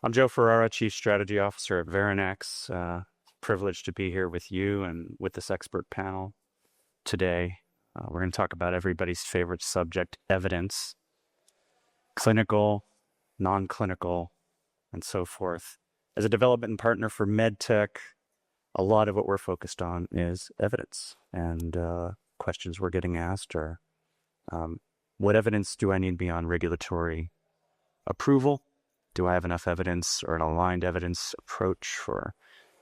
I'm Joe Ferrara, Chief Strategy Officer at Veranex. Privileged to be here with you and with this expert panel today. We're going to talk about everybody's favorite subject, evidence, clinical, non-clinical, and so forth. As a development partner for MedTech, a lot of what we're focused on is evidence. And questions we're getting asked are, what evidence do I need beyond regulatory approval? Do I have enough evidence or an aligned evidence approach for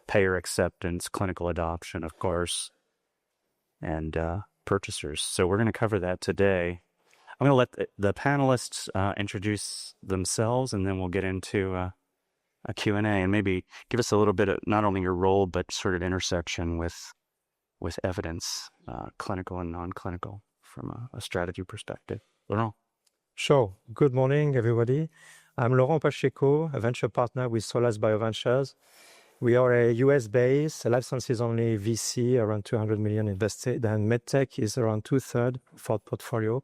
payer acceptance, clinical adoption, of course, and purchasers? So we're going to cover that today. I'm going to let the panelists introduce themselves, and then we'll get into a Q&A, and maybe give us a little bit of not only your role, but sort of intersection with evidence, clinical and non-clinical, from a strategy perspective. Laurent? Sure. Good morning, everybody. I'm Laurent Pacheco, a venture partner with Solas Bioventures. We are a US-based, life sciences only VC, around 200 million invested, and MedTech is around 2/3 of our portfolio.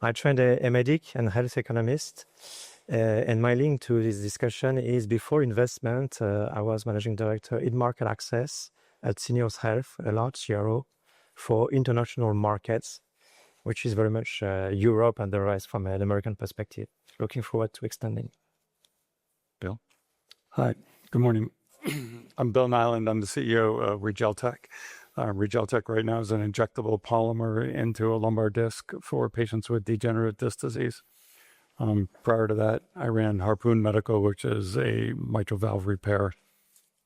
I trained a medic and health economist, and my link to this discussion is before investment, I was managing director in market access at Syneos Health, a large CRO for international markets, which is very much Europe and the rest from an American perspective. Looking forward to extending. Bill? Hi, good morning. I'm Bill Niland. I'm the CEO of ReGelTec. ReGelTec right now is an injectable polymer into a lumbar disc for patients with degenerative disc disease. Prior to that, I ran Harpoon Medical, which is a mitral valve repair,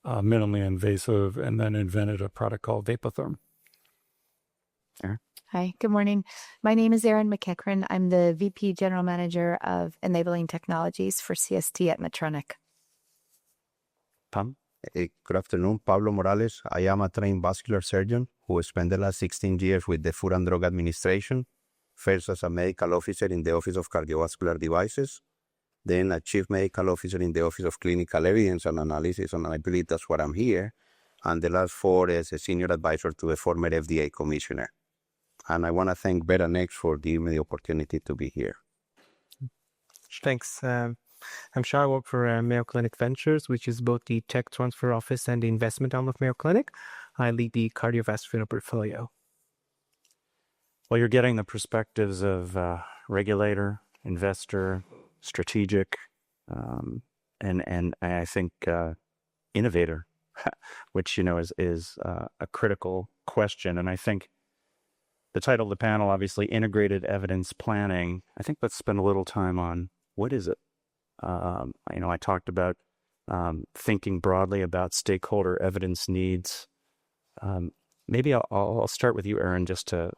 minimally invasive, and then invented a product called Vapotherm. Erin? Hi, good morning. My name is Erin McEachren. I'm the VP General Manager of Enabling Technologies for CST at Medtronic. Pam? Good afternoon, Pablo Morales. I am a trained vascular surgeon who spent the last 16 years with the Food and Drug Administration, first as a medical officer in the Office of Cardiovascular Devices, then a chief medical officer in the Office of Clinical Evidence and Analysis, and I believe that's what I'm here, and the last 4 as a senior advisor to the former FDA commissioner. And I want to thank Veranex for giving me the opportunity to be here. Thanks. I'm Shai. I work for Mayo Clinic Ventures, which is both the tech transfer office and the investment arm of Mayo Clinic. I lead the cardiovascular portfolio. Well, you're getting the perspectives of regulator, investor, strategic, and I think innovator, which is a critical question. And I think the title of the panel, obviously, Integrated Evidence Planning. I think let's spend a little time on what is it. I talked about thinking broadly about stakeholder evidence needs. Maybe I'll start with you, Erin, just to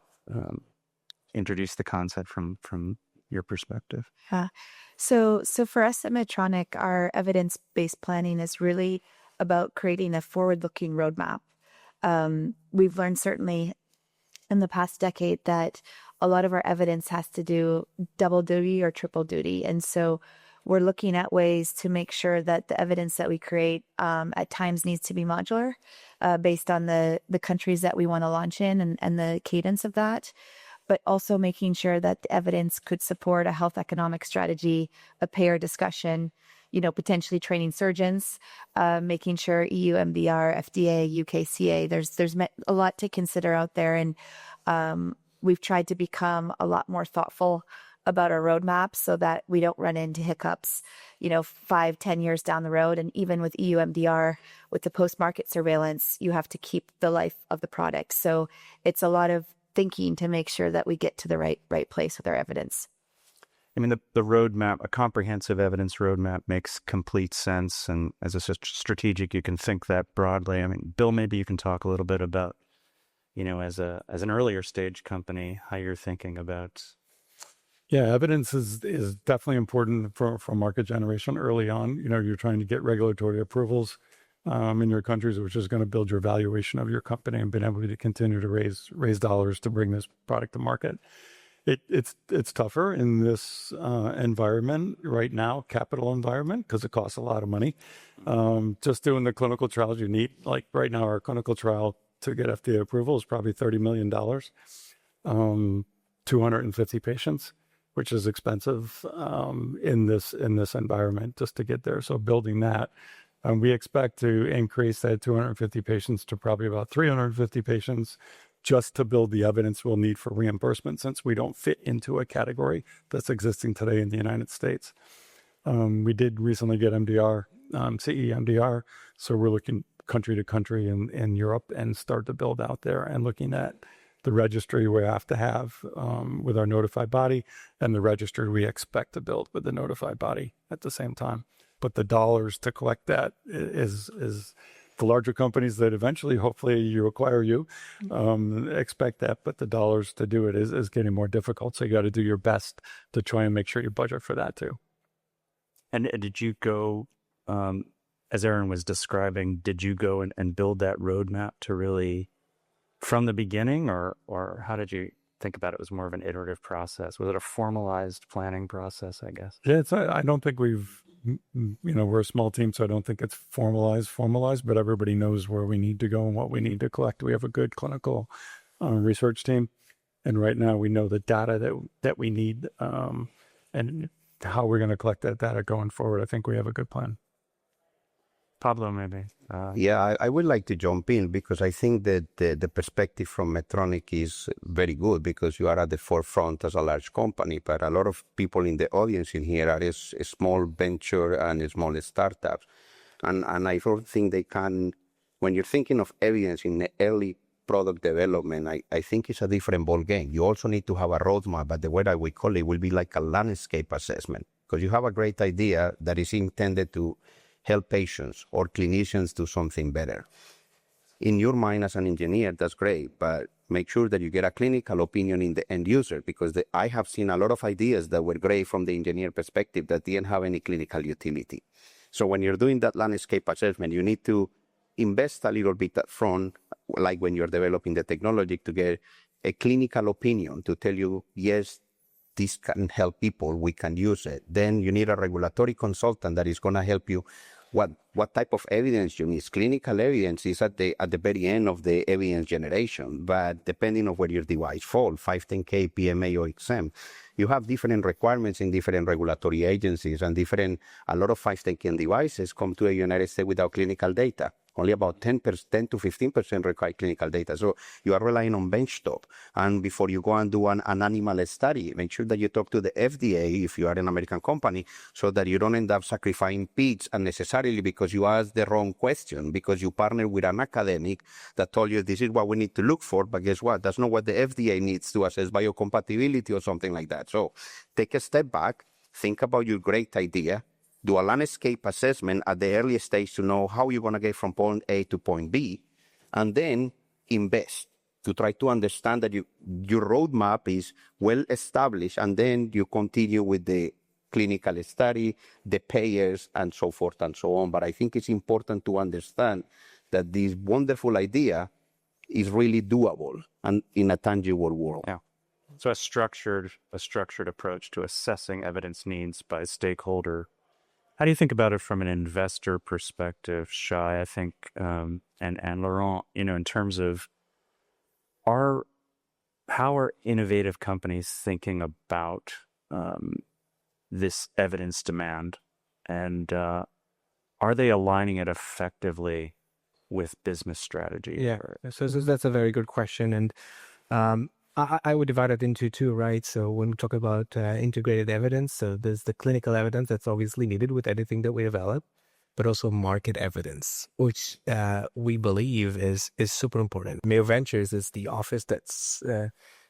introduce the concept from your perspective. Yeah. So for us at Medtronic, our evidence-based planning is really about creating a forward-looking roadmap. We've learned certainly in the past decade that a lot of our evidence has to do double duty or triple duty. And so we're looking at ways to make sure that the evidence that we create at times needs to be modular based on the countries that we want to launch in and the cadence of that, but also making sure that the evidence could support a health economic strategy, a payer discussion, potentially training surgeons, making sure EU MDR, FDA, UKCA, there's a lot to consider out there. And we've tried to become a lot more thoughtful about our roadmap so that we don't run into hiccups, 5-10 years down the road. And even with EU MDR, with the post-market surveillance, you have to keep the life of the product. So it's a lot of thinking to make sure that we get to the right place with our evidence. I mean, the roadmap, a comprehensive evidence roadmap makes complete sense. And as a strategic, you can think that broadly. I mean, Bill, maybe you can talk a little bit about, as an earlier stage company, how you're thinking about. Yeah, evidence is definitely important for market generation early on. You're trying to get regulatory approvals in your countries, which is going to build your valuation of your company and being able to continue to raise dollars to bring this product to market. It's tougher in this environment right now, capital environment, because it costs a lot of money. Just doing the clinical trials you need, like right now, our clinical trial to get FDA approval is probably $30 million, 250 patients. which is expensive in this environment just to get there. So building that, we expect to increase that 250 patients to probably about 350 patients just to build the evidence we'll need for reimbursement, since we don't fit into a category that's existing today in the United States. We did recently get MDR, CE MDR, so we're looking country to country in Europe and start to build out there and looking at the registry we have to have with our notified body and the registry we expect to build with the notified body at the same time. But the dollars to collect that is the larger companies that eventually, hopefully, you acquire expect that, but the dollars to do it is getting more difficult. So you got to do your best to try and make sure you budget for that too. And did you go, as Erin was describing, did you go and build that roadmap to really, from the beginning, or how did you think about it? It was more of an iterative process. Was it a formalized planning process, I guess? Yeah, I don't think we're a small team, so I don't think it's formalized, but everybody knows where we need to go and what we need to collect. We have a good clinical research team, and right now we know the data that we need and how we're going to collect that data going forward. I think we have a good plan. Pablo, maybe. Yeah, I would like to jump in because I think that the perspective from Medtronic is very good because you are at the forefront as a large company, but a lot of people in the audience in here are a small venture and small startups. And I don't think they can, when you're thinking of evidence in the early product development, I think it's a different ball game. You also need to have a roadmap, but the way that we call it will be like a landscape assessment, because you have a great idea that is intended to help patients or clinicians do something better. In your mind as an engineer, that's great, but make sure that you get a clinical opinion in the end user, because I have seen a lot of ideas that were great from the engineer perspective that didn't have any clinical utility. So when you're doing that landscape assessment, you need to invest a little bit up front, like when you're developing the technology, to get a clinical opinion to tell you, yes, this can help people, we can use it. Then you need a regulatory consultant that is going to help you. What type of evidence you need? Clinical evidence is at the very end of the evidence generation, but depending on where your device falls, 510K, PMA, or XM, you have different requirements in different regulatory agencies, and a lot of 510K devices come to the United States without clinical data. Only about 10 to 15% require clinical data. So you are relying on benchtop. And before you go and do an animal study, make sure that you talk to the FDA if you are an American company, so that you don't end up sacrificing pigs unnecessarily because you asked the wrong question, because you partner with an academic that told you this is what we need to look for, but guess what? That's not what the FDA needs to assess biocompatibility or something like that. So take a step back, think about your great idea, do a landscape assessment at the early stage to know how you're going to get from point A to point B, and then invest to try to understand that your roadmap is well established, and then you continue with the clinical study, the payers, and so forth and so on. But I think it's important to understand that this wonderful idea is really doable and in a tangible world. Yeah. So a structured approach to assessing evidence needs by stakeholder. How do you think about it from an investor perspective, Shai? I think, and Laurent, in terms of how are innovative companies thinking about this evidence demand, and are they aligning it effectively with business strategy? Yeah, so that's a very good question, and I would divide it into two, right? So when we talk about integrated evidence, so there's the clinical evidence that's obviously needed with anything that we develop, but also market evidence, which we believe is super important. Mayo Ventures is the office that's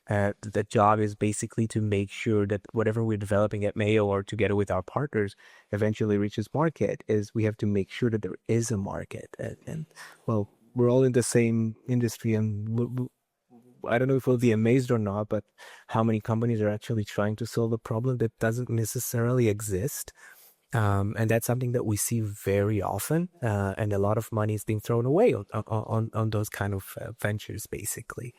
the job is basically to make sure that whatever we're developing at Mayo or together with our partners eventually reaches market. Is we have to make sure that there is a market, and well, we're all in the same industry, and I don't know if we'll be amazed or not, but how many companies are actually trying to solve a problem that doesn't necessarily exist. And that's something that we see very often, and a lot of money is being thrown away on those kind of ventures, basically.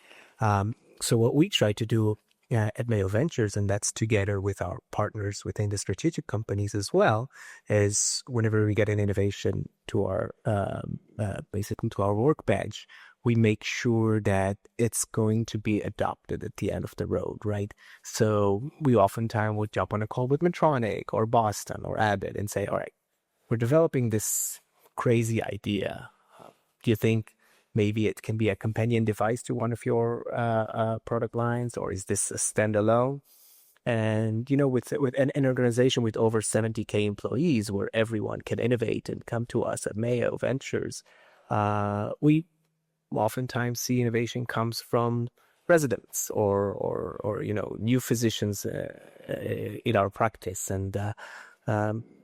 So what we try to do at Mayo Ventures, and that's together with our partners within the strategic companies as well, is whenever we get an innovation to our basically to our workbench, we make sure that it's going to be adopted at the end of the road, right? So we oftentimes would jump on a call with Medtronic or Boston or Abbott and say, all right, we're developing this crazy idea. Do you think maybe it can be a companion device to one of your product lines, or is this a standalone? And, with an organization with over 70K employees where everyone can innovate and come to us at Mayo Ventures, we oftentimes see innovation comes from residents or new physicians in our practice. And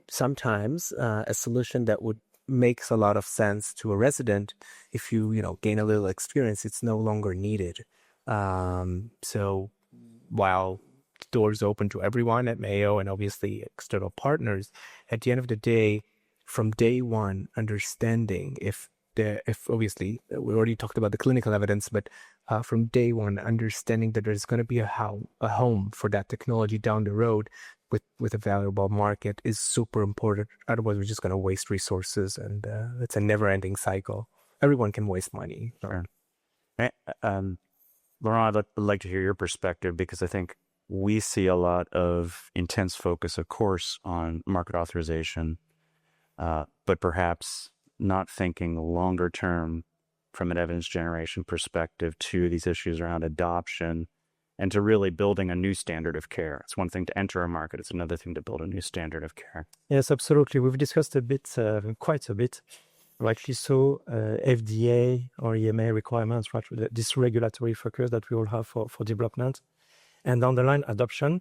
sometimes a solution that would makes a lot of sense to a resident, if you gain a little experience, it's no longer needed. So while doors open to everyone at Mayo and obviously external partners, at the end of the day, from day one, understanding if obviously we already talked about the clinical evidence, but from day one, understanding that there's going to be a home for that technology down the road with a valuable market is super important. Otherwise, we're just going to waste resources, and it's a never-ending cycle. Everyone can waste money. So. Sure. Laurent, I'd like to hear your perspective, because I think we see a lot of intense focus, of course, on market authorization, but perhaps not thinking longer term from an evidence generation perspective to these issues around adoption and to really building a new standard of care. It's one thing to enter a market. It's another thing to build a new standard of care. Yes, absolutely. We've discussed quite a bit, rightly so, FDA or EMA requirements, right? This regulatory focus that we all have for development. And down the line, adoption,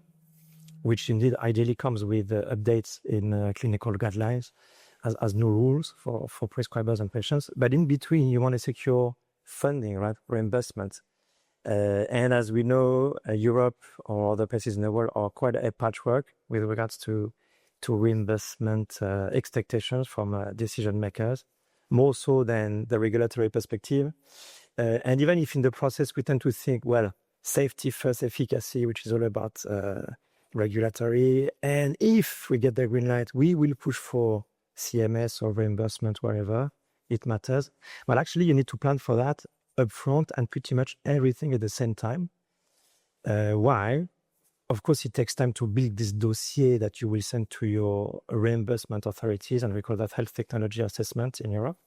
which indeed ideally comes with updates in clinical guidelines as new rules for prescribers and patients. But in between, you want to secure funding, right? Reimbursement. And as we know, Europe or other places in the world are quite a patchwork with regards to reimbursement expectations from decision makers, more so than the regulatory perspective. And even if in the process we tend to think, well, safety first, efficacy, which is all about regulatory. And if we get the green light, we will push for CMS or reimbursement wherever it matters. But actually, you need to plan for that upfront and pretty much everything at the same time. Why? Of course, it takes time to build this dossier that you will send to your reimbursement authorities, and we call that health technology assessment in Europe.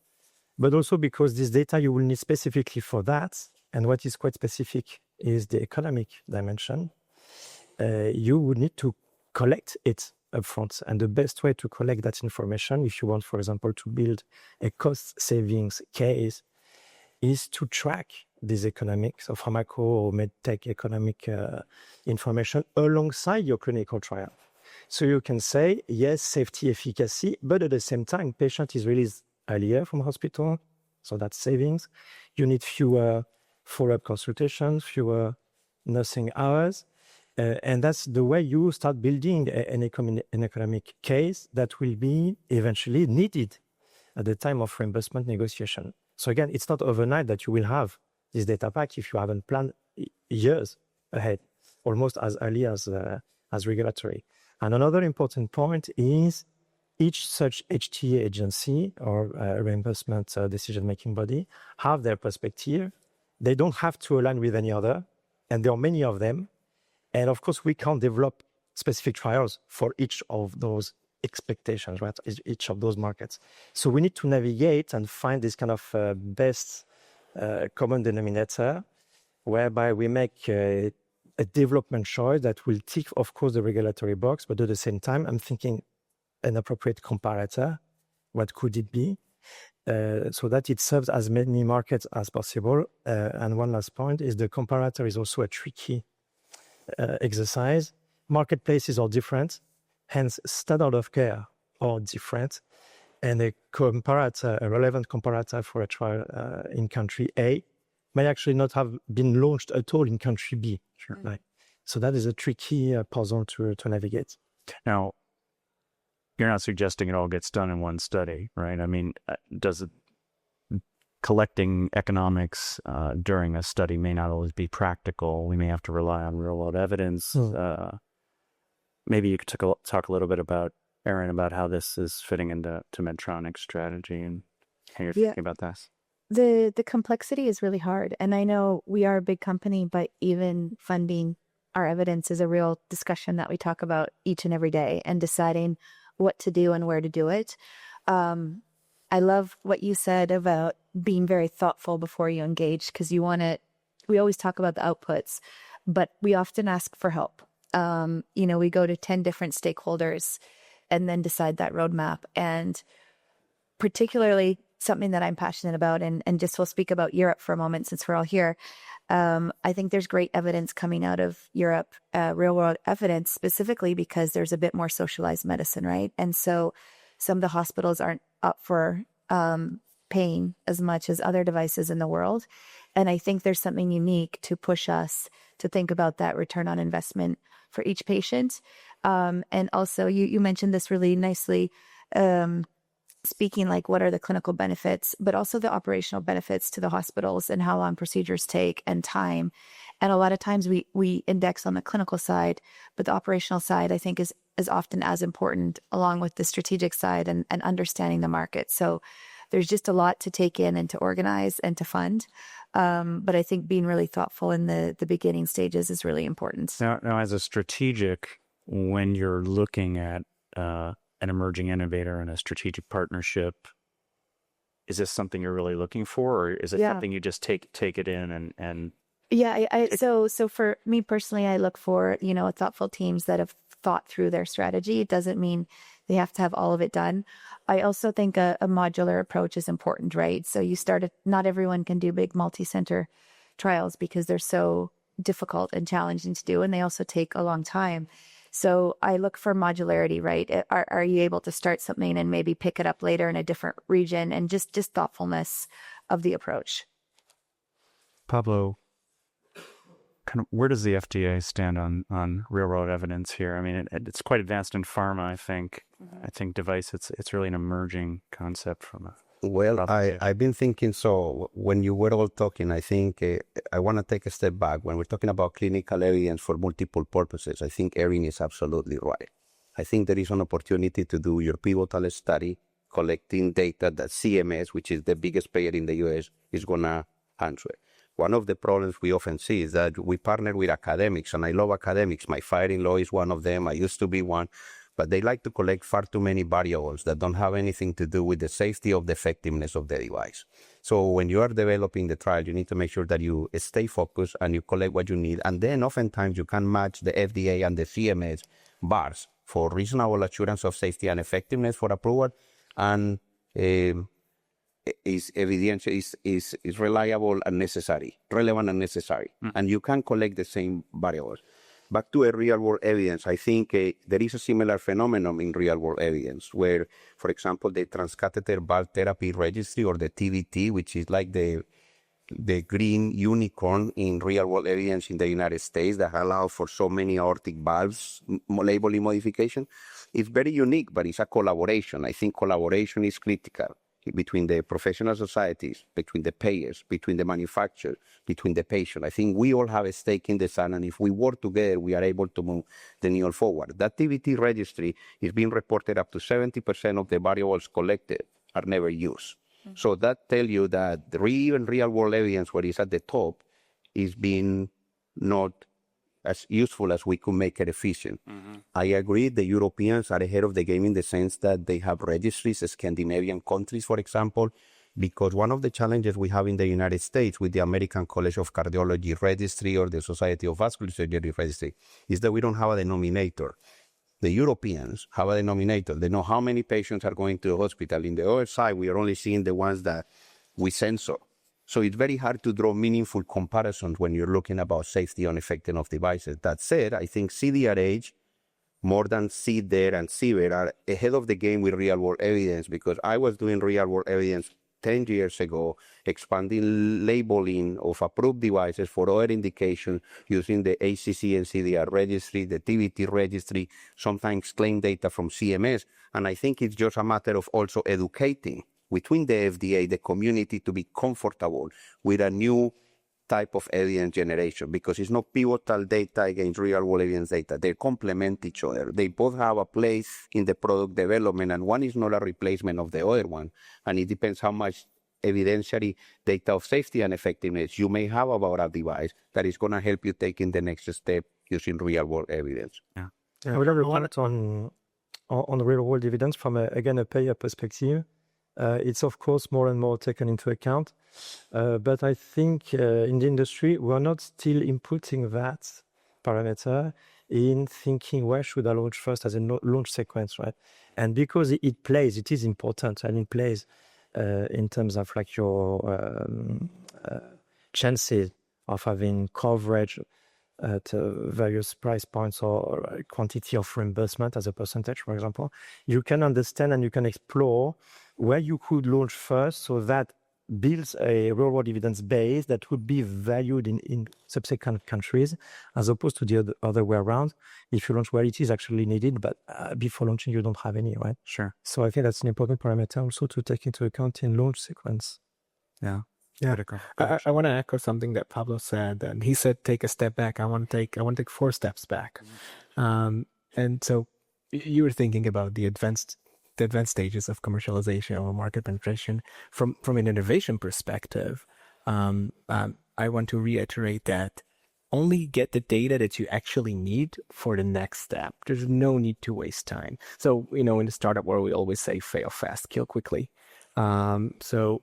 But also because this data you will need specifically for that, and what is quite specific is the economic dimension. You would need to collect it upfront. And the best way to collect that information, if you want, for example, to build a cost savings case, is to track these economics of pharmaco or medtech economic information alongside your clinical trial. So you can say, yes, safety, efficacy, but at the same time, patient is released earlier from hospital, so that's savings. You need fewer follow-up consultations, fewer nursing hours. And that's the way you start building an economic case that will be eventually needed at the time of reimbursement negotiation. So again, it's not overnight that you will have this data pack if you haven't planned years ahead, almost as early as regulatory. And another important point is each such HTA agency or reimbursement decision-making body have their perspective. They don't have to align with any other, and there are many of them. And of course, we can't develop specific trials for each of those expectations, right? Each of those markets. So we need to navigate and find this kind of best common denominator, whereby we make a development choice that will tick, of course, the regulatory box, but at the same time, I'm thinking an appropriate comparator. What could it be? So that it serves as many markets as possible. And one last point is the comparator is also a tricky exercise. Marketplaces are different, hence standard of care are different. And a comparator, a relevant comparator for a trial in country A may actually not have been launched at all in country B. Sure. Right? So that is a tricky puzzle to navigate. Now, you're not suggesting it all gets done in one study, right? I mean, collecting economics during a study may not always be practical. We may have to rely on real-world evidence. Maybe you could talk a little bit about, Erin, about how this is fitting into Medtronic's strategy and how you're thinking about this. the complexity is really hard. And I know we are a big company, but even funding our evidence is a real discussion that we talk about each and every day, and deciding what to do and where to do it. I love what you said about being very thoughtful before you engage, because we always talk about the outputs, but we often ask for help. We go to 10 different stakeholders and then decide that roadmap. And particularly something that I'm passionate about, and just we'll speak about Europe for a moment since we're all here. I think there's great evidence coming out of Europe, real world evidence, specifically because there's a bit more socialized medicine, right? And so some of the hospitals aren't up for paying as much as other devices in the world. And I think there's something unique to push us to think about that return on investment for each patient. And also you mentioned this really nicely, speaking like what are the clinical benefits, but also the operational benefits to the hospitals and how long procedures take and time. And a lot of times we index on the clinical side, but the operational side, I think, is often as important, along with the strategic side and understanding the market. So there's just a lot to take in and to organize and to fund. But I think being really thoughtful in the beginning stages is really important. Now, as a strategic, when you're looking at an emerging innovator and a strategic partnership, is this something you're really looking for, or is it something you just take it in and Yeah, so for me personally, I look for, thoughtful teams that have thought through their strategy. It doesn't mean they have to have all of it done. I also think a modular approach is important, right? So not everyone can do big multi-center trials because they're so difficult and challenging to do, and they also take a long time. So I look for modularity, right? Are you able to start something and maybe pick it up later in a different region, and just thoughtfulness of the approach. Pablo, where does the FDA stand on real world evidence here? I mean, it's quite advanced in pharma, I think. I think device, it's really an emerging concept from a... Well, I've been thinking, so when you were all talking, I think I want to take a step back. When we're talking about clinical evidence for multiple purposes, I think Erin is absolutely right. I think there is an opportunity to do your pivotal study, collecting data that CMS, which is the biggest payer in the US, is going to answer. One of the problems we often see is that we partner with academics, and I love academics. My father-in-law is one of them. I used to be one. But they like to collect far too many variables that don't have anything to do with the safety or the effectiveness of the device. So when you are developing the trial, you need to make sure that you stay focused and you collect what you need. And then oftentimes you can match the FDA and the CMS bars for reasonable assurance of safety and effectiveness for approval, and is evidence is reliable and necessary, relevant and necessary. And you can collect the same variables. Back to a real-world evidence, I think there is a similar phenomenon in real-world evidence where, for example, the transcatheter valve therapy registry, or the TVT, which is like the green unicorn in real-world evidence in the United States that allows for so many aortic valves labeling modification, is very unique, but it's a collaboration. I think collaboration is critical between the professional societies, between the payers, between the manufacturer, between the patient. I think we all have a stake in the sun, and if we work together, we are able to move the needle forward. That TVT registry is being reported up to 70% of the variables collected are never used. So that tells you that even real-world evidence, where it's at the top, is being not as useful as we could make it efficient. I agree the Europeans are ahead of the game in the sense that they have registries, Scandinavian countries, for example, because one of the challenges we have in the United States with the American College of Cardiology registry or the Society of Vascular Surgery registry is that we don't have a denominator. The Europeans have a denominator. They know how many patients are going to the hospital. In the other side, we are only seeing the ones that we censor. So it's very hard to draw meaningful comparisons when you're looking about safety and effectiveness of devices. That said, I think CDRH, more than CDER and CBER, are ahead of the game with real-world evidence, because I was doing real-world evidence 10 years ago, expanding labeling of approved devices for other indications using the ACC and CDR registry, the TVT registry, sometimes claim data from CMS. And I think it's just a matter of also educating between the FDA, the community, to be comfortable with a new type of evidence generation, because it's not pivotal data against real-world evidence data. They complement each other. They both have a place in the product development, and one is not a replacement of the other one. And it depends how much evidentiary data of safety and effectiveness you may have about a device that is going to help you taking the next step using real world evidence. Yeah, I would have a comment on real world evidence from again a payer perspective. It's of course more and more taken into account, but I think in the industry we're not still inputting that parameter in thinking where should I launch first as a launch sequence, right? And because it is important, and it plays in terms of like your chances of having coverage at various price points or quantity of reimbursement as a percentage, for example, you can understand and you can explore where you could launch first, so that builds a real-world evidence base that would be valued in subsequent countries, as opposed to the other way around. If you launch where it is actually needed, but before launching you don't have any, right? Sure. So I think that's an important parameter also to take into account in launch sequence. Yeah. I want to echo something that Pablo said, and he said, take a step back. I want to take 4 steps back. And so you were thinking about the advanced stages of commercialization or market penetration from an innovation perspective. I want to reiterate that only get the data that you actually need for the next step. There's no need to waste time. So, in the startup world, we always say fail fast, kill quickly. So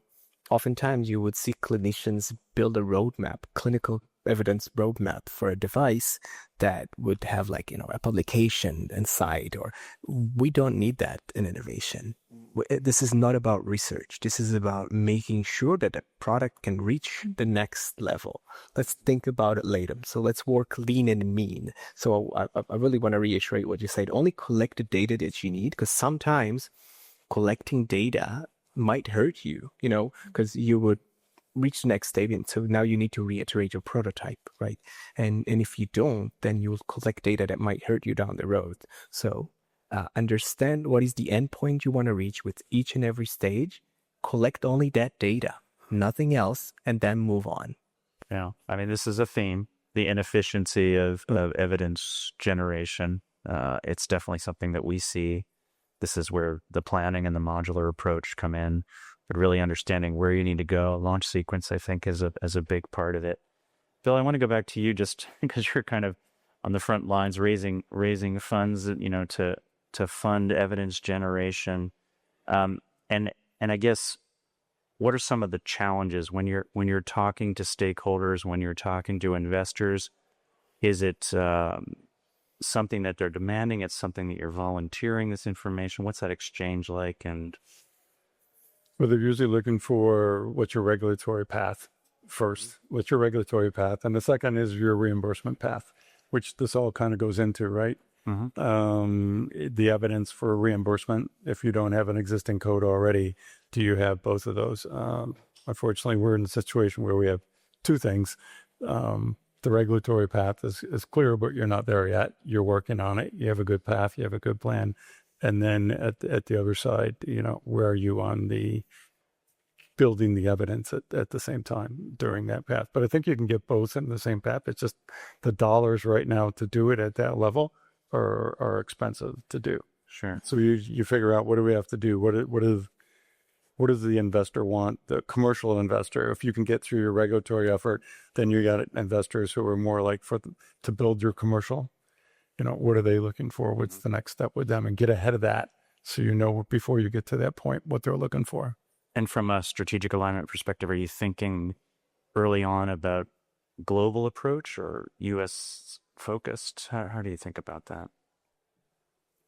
oftentimes you would see clinicians build a roadmap, clinical evidence roadmap for a device that would have a publication inside, or we don't need that in innovation. This is not about research. This is about making sure that the product can reach the next level. Let's think about it later. So let's work lean and mean. So I really want to reiterate what you said. Only collect the data that you need, because sometimes collecting data might hurt you, because you would reach the next stage, and so now you need to reiterate your prototype, right? And if you don't, then you'll collect data that might hurt you down the road. So understand what is the endpoint you want to reach with each and every stage, collect only that data, nothing else, and then move on. Yeah, I mean, this is a theme, the inefficiency of evidence generation. It's definitely something that we see. This is where the planning and the modular approach come in, but really understanding where you need to go. Launch sequence, I think, is a big part of it. Bill, I want to go back to you just because you're kind of on the front lines raising funds, to fund evidence generation. And I guess, what are some of the challenges when you're talking to stakeholders, when you're talking to investors? Is it something that they're demanding? It's something that you're volunteering this information? What's that exchange like? And well, they're usually looking for what's your regulatory path first. What's your regulatory path? And the second is your reimbursement path, which this all kind of goes into, right? Mm-hmm. The evidence for reimbursement, if you don't have an existing code already, do you have both of those? Unfortunately, we're in a situation where we have 2 things. The regulatory path is clear, but you're not there yet. You're working on it. You have a good path. You have a good plan. And then at the other side, where are you on the building the evidence at the same time during that path? But I think you can get both in the same path. It's just the dollars right now to do it at that level are expensive to do. Sure. So you figure out, what do we have to do? What does the investor want? The commercial investor, if you can get through your regulatory effort, then you got investors who are more like to build your commercial. What are they looking for? What's the next step with them? And get ahead of that, so before you get to that point what they're looking for. And from a strategic alignment perspective, are you thinking early on about global approach or U.S. focused? How do you think about that?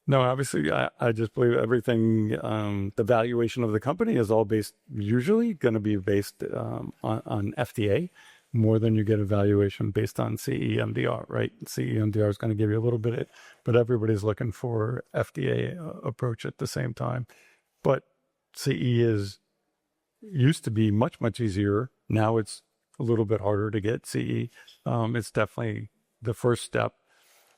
No, obviously, I just believe everything, the valuation of the company is all usually going to be based on FDA, more than you get a valuation based on CE/MDR, right? CE/MDR is going to give you a little bit, but everybody's looking for FDA approach at the same time. But CE used to be much, much easier. Now it's a little bit harder to get CE. It's definitely the first step.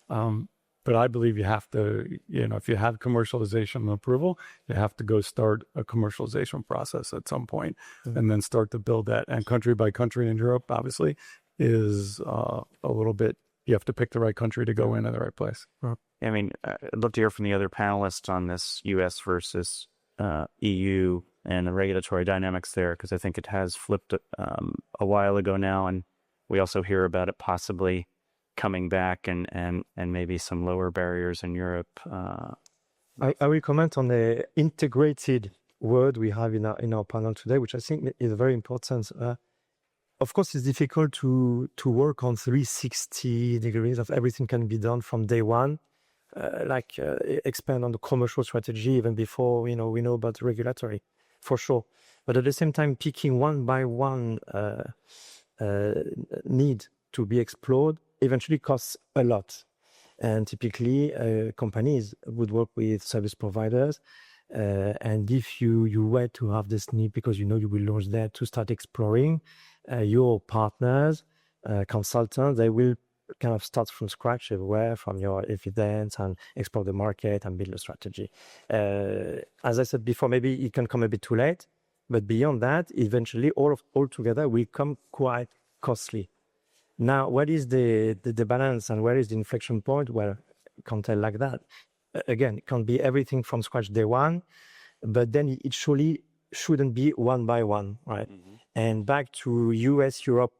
But I believe you have to, if you have commercialization and approval, you have to go start a commercialization process at some point, and then start to build that. And country by country in Europe, obviously, is a little bit, you have to pick the right country to go in at the right place. I mean, I'd love to hear from the other panelists on this U.S. versus EU and the regulatory dynamics there? Because I think it has flipped a while ago now, and we also hear about it possibly coming back and maybe some lower barriers in Europe. I will comment on the integrated word we have in our panel today, which I think is very important. Of course, it's difficult to work on 360 degrees of everything can be done from day one, expand on the commercial strategy even before we know about regulatory, for sure. But at the same time, picking one by one need to be explored eventually costs a lot. And typically, companies would work with service providers. And if you were to have this need because you will launch there to start exploring, your partners, consultants, they will kind of start from scratch everywhere from your evidence and explore the market and build a strategy. As I said before, maybe it can come a bit too late, but beyond that, eventually all together will come quite costly. Now, what is the balance and where is the inflection point? Well, can't tell like that. Again, it can't be everything from scratch day one, but then it surely shouldn't be one by one, right? Mm-hmm. And back to US, Europe,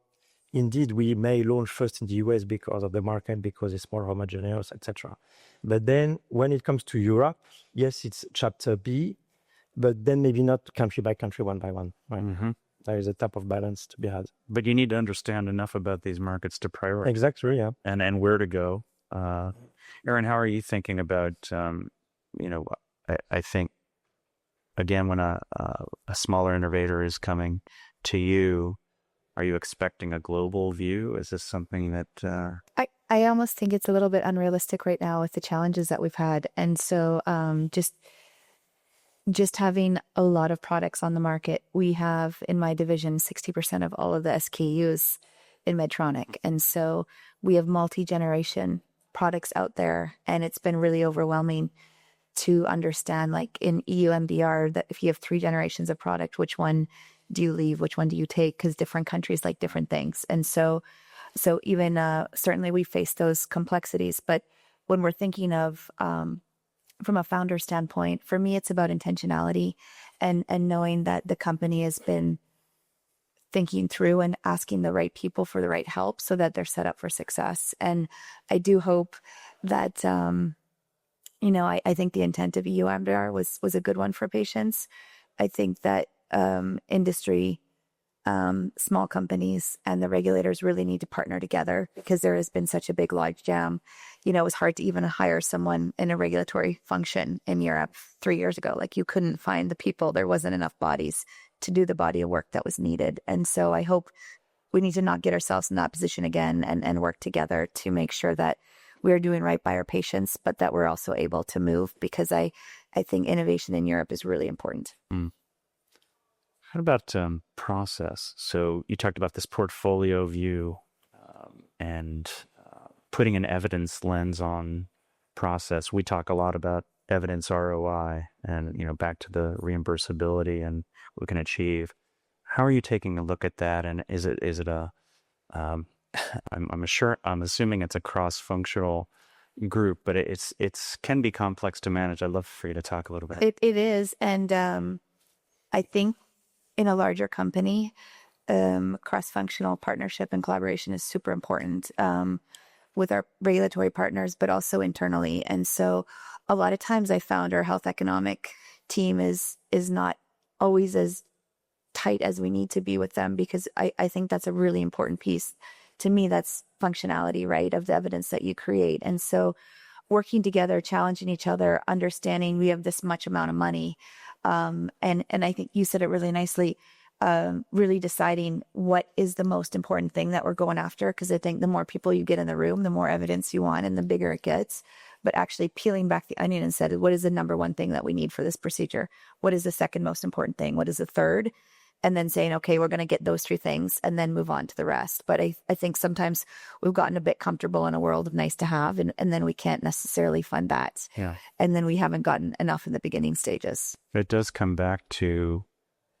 indeed, we may launch first in the US because of the market, because it's more homogeneous, etc. But then when it comes to Europe, yes, it's chapter B, but then maybe not country by country, one by one, right? Mm-hmm. There is a type of balance to be had. But you need to understand enough about these markets to prioritize. Exactly, yeah. And where to go. Erin, how are you thinking about, I think, again, when a smaller innovator is coming to you, are you expecting a global view? Is this something that... I almost think it's a little bit unrealistic right now with the challenges that we've had. And so just having a lot of products on the market, we have in my division 60% of all of the SKUs in Medtronic. And so we have multi-generation products out there, and it's been really overwhelming to understand, like in EU MDR, that if you have 3 generations of product, which one do you leave, which one do you take, because different countries like different things. And so even certainly we face those complexities, but when we're thinking of from a founder standpoint, for me it's about intentionality and knowing that the company has been thinking through and asking the right people for the right help so that they're set up for success. And I do hope that, I think the intent of EU MDR was a good one for patients. I think that industry, small companies and the regulators really need to partner together because there has been such a big lodge jam. It was hard to even hire someone in a regulatory function in Europe 3 years ago. Like you couldn't find the people. There wasn't enough bodies to do the body of work that was needed. And so I hope we need to not get ourselves in that position again and work together to make sure that we're doing right by our patients, but that we're also able to move, because I think innovation in Europe is really important. Mm. How about process? So you talked about this portfolio view and putting an evidence lens on process. We talk a lot about evidence ROI and, back to the reimbursability and what we can achieve. How are you taking a look at that? And is it I'm assuming it's a cross-functional group, but it's can be complex to manage. I'd love for you to talk a little bit. It is. And I think in a larger company, cross-functional partnership and collaboration is super important with our regulatory partners, but also internally. And so a lot of times I found our health economic team is not always as tight as we need to be with them, because I think that's a really important piece. To me, that's functionality, right, of the evidence that you create. And so working together, challenging each other, understanding we have this much amount of money. And I think you said it really nicely, really deciding what is the most important thing that we're going after. Because I think the more people you get in the room, the more evidence you want and the bigger it gets. But actually peeling back the onion and said, what is the number one thing that we need for this procedure? What is the second most important thing? What is the third? And then saying, okay, we're going to get those 3 things and then move on to the rest. But I think sometimes we've gotten a bit comfortable in a world of nice to have, and then we can't necessarily fund that. Yeah. And then we haven't gotten enough in the beginning stages. It does come back to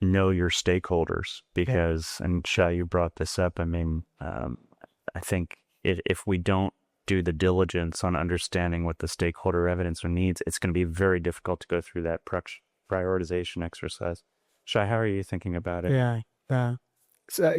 know your stakeholders because, and Shai, you brought this up. I mean, I think if we don't do the diligence on understanding what the stakeholder evidence or needs, it's going to be very difficult to go through that prioritization exercise. Shai, how are you thinking about it? Yeah. So,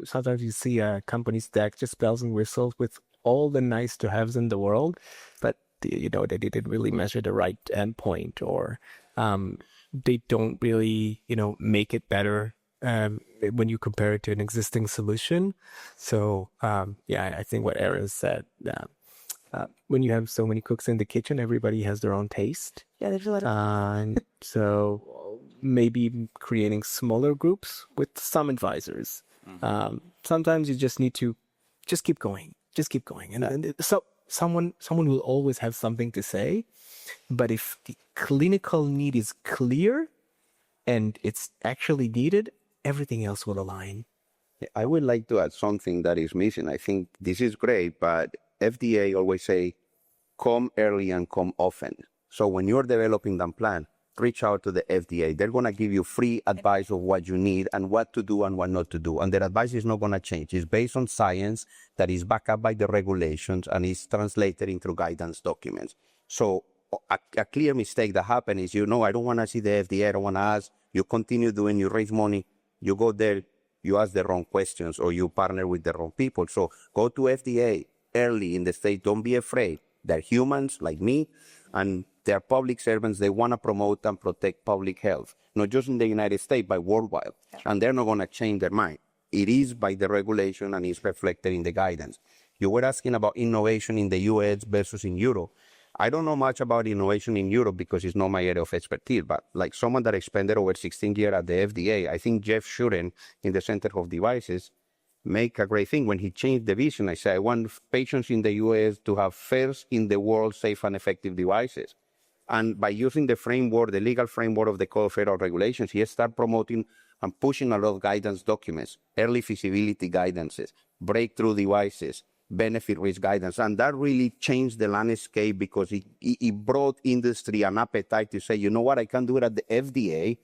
sometimes you see a company stack just bells and whistles with all the nice to haves in the world, but they didn't really measure the right endpoint, or they don't really, make it better when you compare it to an existing solution. So, I think what Erin said, when you have so many cooks in the kitchen, everybody has their own taste. Yeah, there's a lot of So maybe creating smaller groups with some advisors. Sometimes you just need to just keep going, so someone will always have something to say. But if the clinical need is clear and it's actually needed, everything else will align. I would like to add something that is missing. I think this is great, but FDA always say, come early and come often. So when you're developing the plan, reach out to the FDA. They're going to give you free advice of what you need and what to do and what not to do. And their advice is not going to change. It's based on science that is backed up by the regulations and is translated into guidance documents. So a clear mistake that happened is, I don't want to see the FDA. I don't want to ask. You continue doing, you raise money, you go there, you ask the wrong questions or you partner with the wrong people. So go to FDA early in the state. Don't be afraid. They're humans like me, and they're public servants. They want to promote and protect public health, not just in the United States, but worldwide. Yeah. And they're not going to change their mind. It is by the regulation and is reflected in the guidance. You were asking about innovation in the US versus in Europe. I don't know much about innovation in Europe because it's not my area of expertise, but like someone that expended over 16 years at the FDA, I think Jeff Shuren in the Center of Devices make a great thing. When he changed the vision, I said, I want patients in the US to have first in the world safe and effective devices. And by using the framework, the legal framework of the Code of Federal Regulations, he started promoting and pushing a lot of guidance documents, early feasibility guidances, breakthrough devices, benefit risk guidance. And that really changed the landscape because it brought industry an appetite to say, you know what, I can do it at the FDA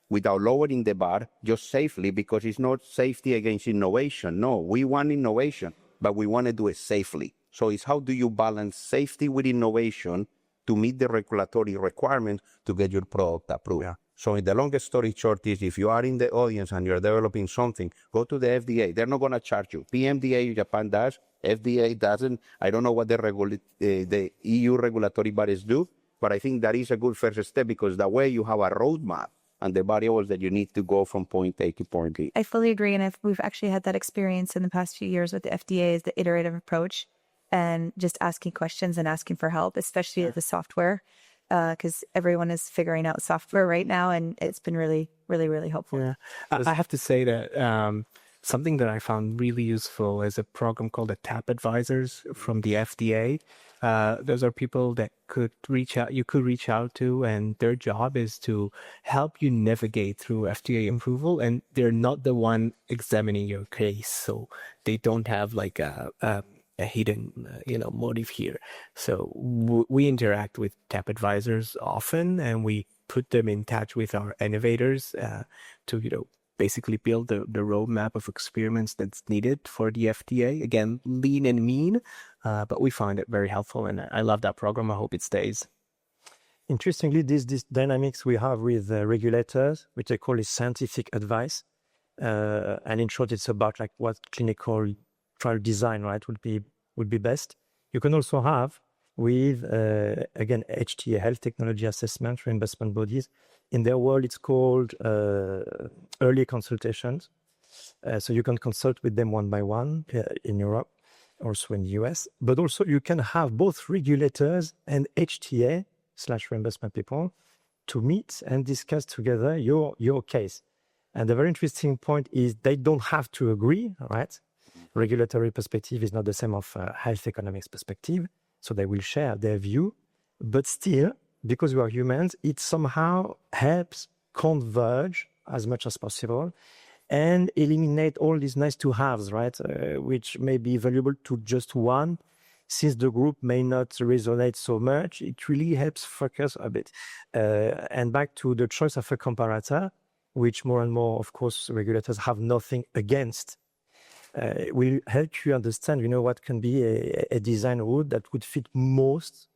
without lowering the bar, just safely, because it's not safety against innovation. No, we want innovation, but we want to do it safely. So it's how do you balance safety with innovation to meet the regulatory requirements to get your product approved. Yeah. So in the longest story short is, if you are in the audience and you're developing something, go to the FDA. They're not going to charge you. PMDA Japan does, FDA doesn't. I don't know what the EU regulatory bodies do, but I think that is a good first step, because that way you have a roadmap and the variables that you need to go from point A to point B. I fully agree. And we've actually had that experience in the past few years with the FDA, is the iterative approach and just asking questions and asking for help, especially with the software, because everyone is figuring out software right now. And it's been really, really, really helpful. Yeah. I have to say that something that I found really useful is a program called the TAP Advisors from the FDA. Those are people that you could reach out to, and their job is to help you navigate through FDA approval, and they're not the one examining your case. So they don't have like a hidden, motive here. So we interact with TAP Advisors often, and we put them in touch with our innovators to, basically build the roadmap of experiments that's needed for the FDA. Again, lean and mean, but we find it very helpful, and I love that program. I hope it stays. Interestingly, this dynamics we have with regulators, which they call is scientific advice, and in short, it's about like what clinical trial design, right, would be best. You can also have with again HTA, health technology assessment, reimbursement bodies. In their world, it's called early consultations. So you can consult with them one by one in Europe, also in the US. But also you can have both regulators and HTA/reimbursement people to meet and discuss together your case. And the very interesting point is they don't have to agree, right? Regulatory perspective is not the same of health economics perspective. So they will share their view, but still, because we are humans, it somehow helps converge as much as possible and eliminate all these nice to haves, right? Which may be valuable to just one. Since the group may not resonate so much, it really helps focus a bit. And back to the choice of a comparator, which more and more, of course, regulators have nothing against, will help you understand, what can be a design route that would fit most,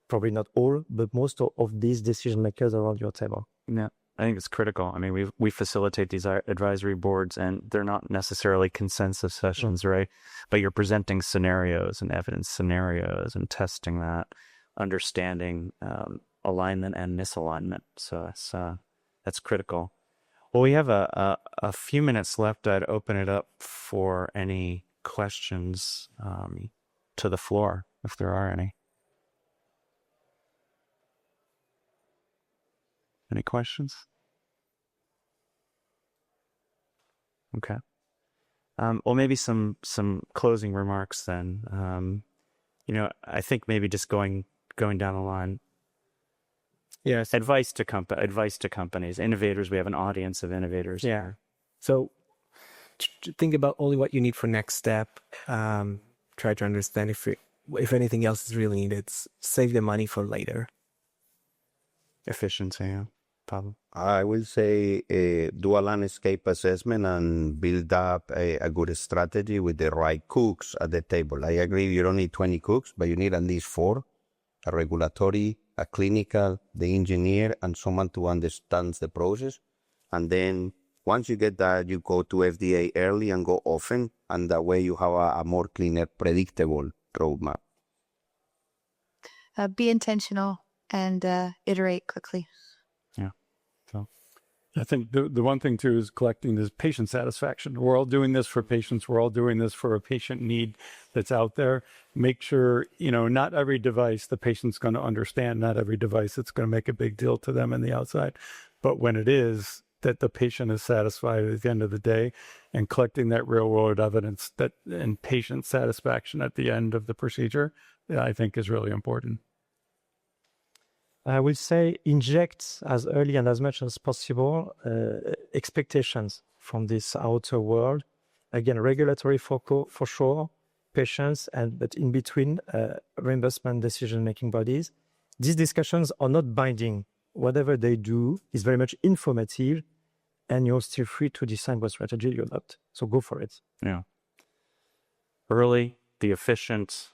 probably not all, but most of these decision makers around your table. Yeah. I think it's critical. I mean, we facilitate these advisory boards, and they're not necessarily consensus sessions, right? But you're presenting scenarios and evidence scenarios and testing that, understanding alignment and misalignment. So that's critical. Well, we have a few minutes left. I'd open it up for any questions to the floor, if there are any. Any questions? Okay. Well, maybe some closing remarks then. I think maybe just going down the line. Yes. Advice to companies, innovators. We have an audience of innovators. Yeah. Here. So think about only what you need for next step. Try to understand if anything else is really needed. Save the money for later. Efficiency, yeah. Pablo. I will say do a landscape assessment and build up a good strategy with the right cooks at the table. I agree you don't need 20 cooks, but you need at least 4, a regulatory, a clinical, the engineer, and someone to understand the process. And then once you get that, you go to FDA early and go often, and that way you have a more cleaner, predictable roadmap. Be intentional and iterate quickly. Yeah. So I think the one thing too is collecting this patient satisfaction. We're all doing this for patients. We're all doing this for a patient need that's out there. Make sure, not every device the patient's going to understand, not every device it's going to make a big deal to them in the outside. But when it is, that the patient is satisfied at the end of the day, and collecting that real world evidence and patient satisfaction at the end of the procedure, I think is really important. I will say inject as early and as much as possible expectations from this outer world. Again, regulatory for sure, patients, but in between reimbursement decision-making bodies. These discussions are not binding. Whatever they do is very much informative, and you're still free to decide what strategy you adopt. So go for it. yeah. Early, be efficient,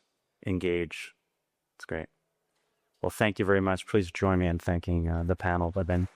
engage. It's great. Well, thank you very much. Please join me in thanking the panel. I've been.